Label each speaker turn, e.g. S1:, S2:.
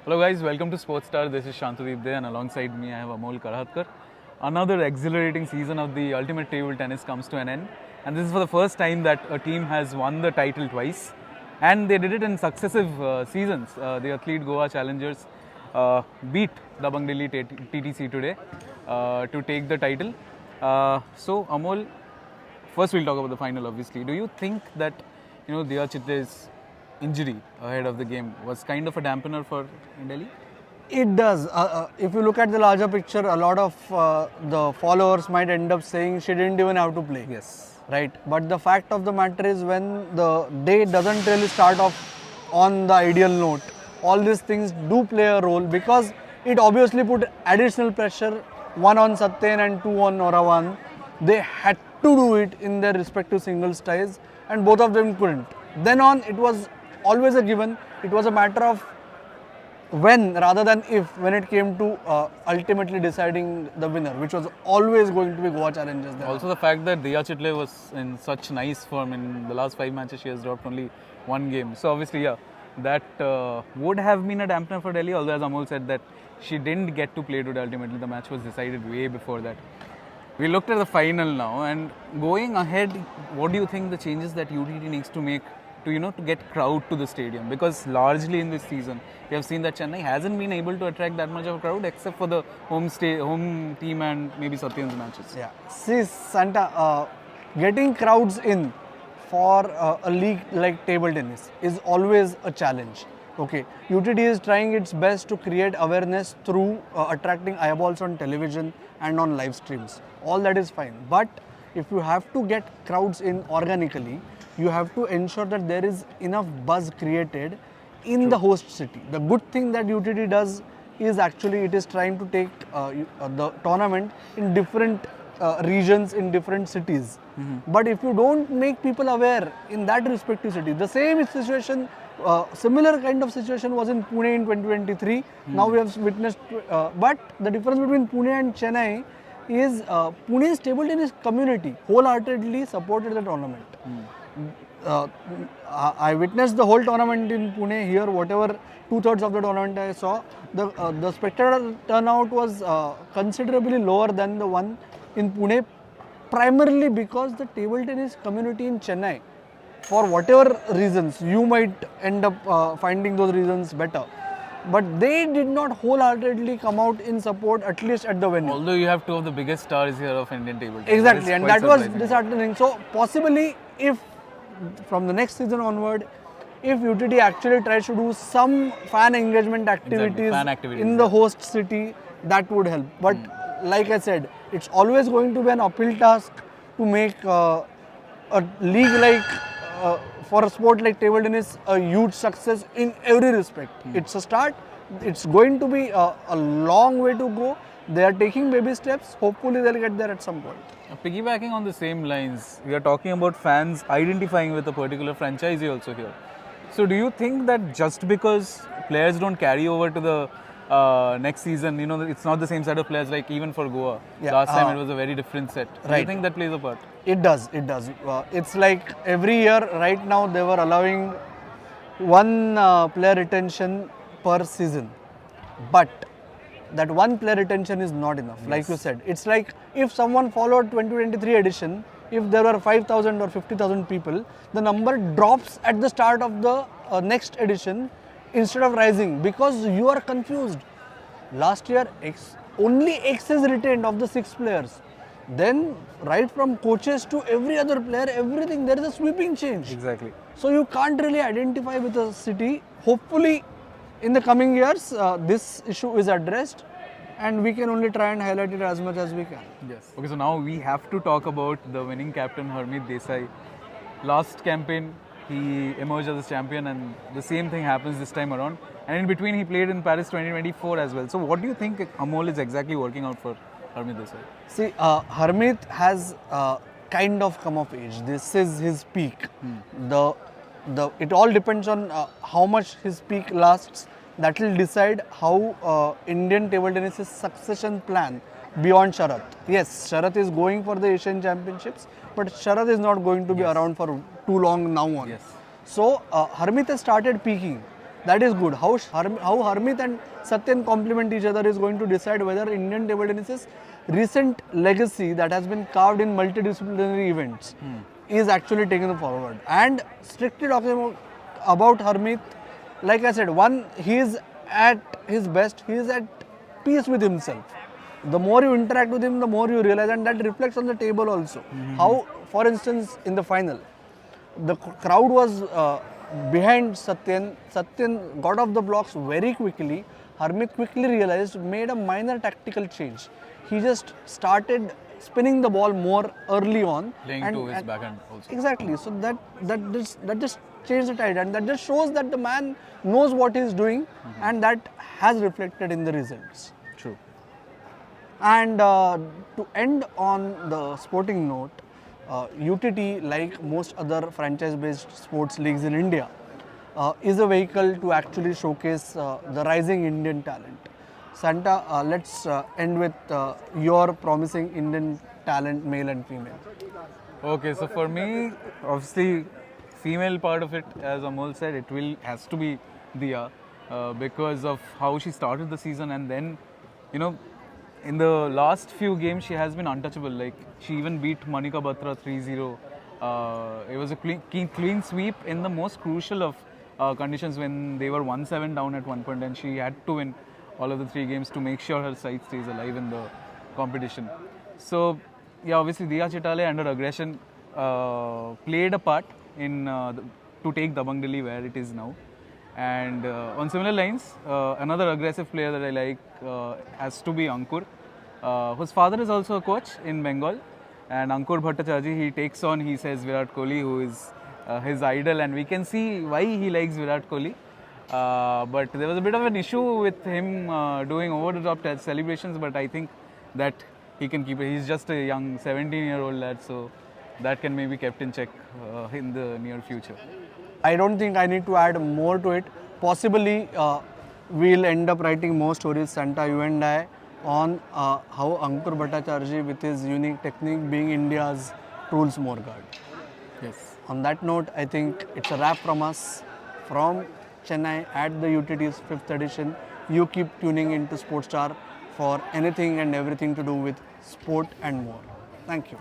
S1: Hello guys, welcome to Sportstar. This is Santadeep and alongside me I have Amol Karhadkar. Another exhilarating season of the ultimate table tennis comes to an end, and this is for the first time that a team has won the title twice, and they did it in successive seasons. The athlete Goa Challengers beat Dabang Delhi TTC today to take the title. So Amol, first we'll talk about the final obviously. Do you think that Diya Chitle's injury ahead of the game was kind of a dampener for Delhi?
S2: It does. If you look at the larger picture, a lot of the followers might end up saying she didn't even have to play.
S1: Yes.
S2: Right. But the fact of the matter is, when the day doesn't really start off on the ideal note, all these things do play a role, because it obviously put additional pressure, one on Satyen and two on Oravan. They had to do it in their respective singles ties, and both of them couldn't. Then on, it was always a given. It was a matter of when rather than if, when it came to ultimately deciding the winner, which was always going to be Goa Challengers.
S1: Also the fact that Diya Chitle was in such nice form. In the last 5 matches she has dropped only one game. So obviously that would have been a dampener for Delhi, although as Amol said that she didn't get to play today. Ultimately the match was decided way before that. We looked at the final now, and going ahead, what do you think the changes that UTT needs to make to get crowd to the stadium? Because largely in this season we have seen that Chennai hasn't been able to attract that much of a crowd except for the home team and maybe Satyan's matches.
S2: Yeah. See, Santa, getting crowds in for a league like table tennis is always a challenge. Okay, UTT is trying its best to create awareness through attracting eyeballs on television and on live streams. All that is fine, but if you have to get crowds in organically, you have to ensure that there is enough buzz created in the host city. The good thing that UTT does is actually it is trying to take the tournament in different regions, in different cities. But if you don't make people aware in that respective city, the same situation, similar kind of situation was in Pune in 2023. Now we have witnessed, but the difference between Pune and Chennai is Pune's table tennis community wholeheartedly supported the tournament. I witnessed the whole tournament in Pune here. Whatever 2/3 of the tournament I saw, the spectator turnout was considerably lower than the one in Pune, primarily because the table tennis community in Chennai, for whatever reasons, you might end up finding those reasons better, but they did not wholeheartedly come out in support, at least at the venue.
S1: Although you have two of the biggest stars here of Indian table tennis.
S2: Exactly, and that was disheartening. So possibly, if from the next season onward, if UTT actually tries to do some fan engagement activities, in the host city, that would help. But like I said, it's always going to be an uphill task to make a league like, for a sport like table tennis, a huge success in every respect. It's a start. It's going to be a long way to go. They are taking baby steps. Hopefully they'll get there at some point.
S1: Piggybacking on the same lines, we are talking about fans identifying with a particular franchisee also here. So do you think that just because players don't carry over to the next season, it's not the same set of players like even for Goa.
S2: Yeah,
S1: Last time it was a very different set. So do you think that plays a part?
S2: It does. It's like every year right now they were allowing one player retention per season. But that one player retention is not enough. Like you said, it's like if someone followed 2023 edition, if there were 5,000 or 50,000 people, the number drops at the start of the next edition instead of rising, because you are confused. Last year, only X is retained of the 6 players. Then, right from coaches to every other player, everything, there is a sweeping change.
S1: Exactly.
S2: So you can't really identify with a city. Hopefully, in the coming years, this issue is addressed, and we can only try and highlight it as much as we can.
S1: Yes. Okay, so now we have to talk about the winning captain Harmeet Desai. Last campaign, he emerged as a champion, and the same thing happens this time around. And in between, he played in Paris 2024 as well. So what do you think Amol is exactly working out for Harmeet Desai?
S2: See, Harmeet has kind of come of age. This is his peak. It all depends on how much his peak lasts. That will decide how Indian table tennis's succession plan beyond Sharath. Yes, Sharath is going for the Asian Championships, but Sharath is not going to be around for too long now on.
S1: Yes.
S2: So Harmeet has started peaking. That is good. How Harmeet and Satyan complement each other is going to decide whether Indian table tennis's recent legacy that has been carved in multidisciplinary events is actually taken forward. And strictly talking about Harmeet, like I said, one, he is at his best, he is at peace with himself. The more you interact with him, the more you realize, and that reflects on the table also. How, for instance, in the final, the crowd was behind Satyan. Satyan got off the blocks very quickly. Harmeet quickly realized, made a minor tactical change. He just started spinning the ball more early on.
S1: Playing to his backhand also.
S2: Exactly. So that just changed the tide, and that just shows that the man knows what he is doing, and that has reflected in the results.
S1: True.
S2: And to end on the sporting note, UTT, like most other franchise-based sports leagues in India, is a vehicle to actually showcase the rising Indian talent. Santa, let's end with your promising Indian talent, male and female.
S1: Okay, so for me, obviously, female part of it, as Amol said, has to be Diya because of how she started the season, and then, in the last few games she has been untouchable. Like she even beat Manika Batra 3-0. It was a clean sweep in the most crucial of conditions when they were 1-7 down at one point, and she had to win all of the 3 games to make sure her side stays alive in the competition. So yeah, obviously Diya Chitale under aggression played a part in to take Dabang Delhi where it is now. And on similar lines, another aggressive player that I like has to be Ankur, whose father is also a coach in Bengal. And Ankur Bhattacharjee, he takes on, he says, Virat Kohli, who is his idol, and we can see why he likes Virat Kohli. But there was a bit of an issue with him doing over-the-top celebrations, but I think that he can keep it. He's just a young 17-year-old lad, so that can maybe kept in check in the near future.
S2: I don't think I need to add more to it. Possibly, we'll end up writing more stories, Santa, you and I, on how Ankur Bhattacharjee, with his unique technique, being India's Truls Morgaard.
S1: Yes.
S2: On that note, I think it's a wrap from us from Chennai at the UTT's 5th edition. You keep tuning into Sportstar for anything and everything to do with sport and more. Thank you.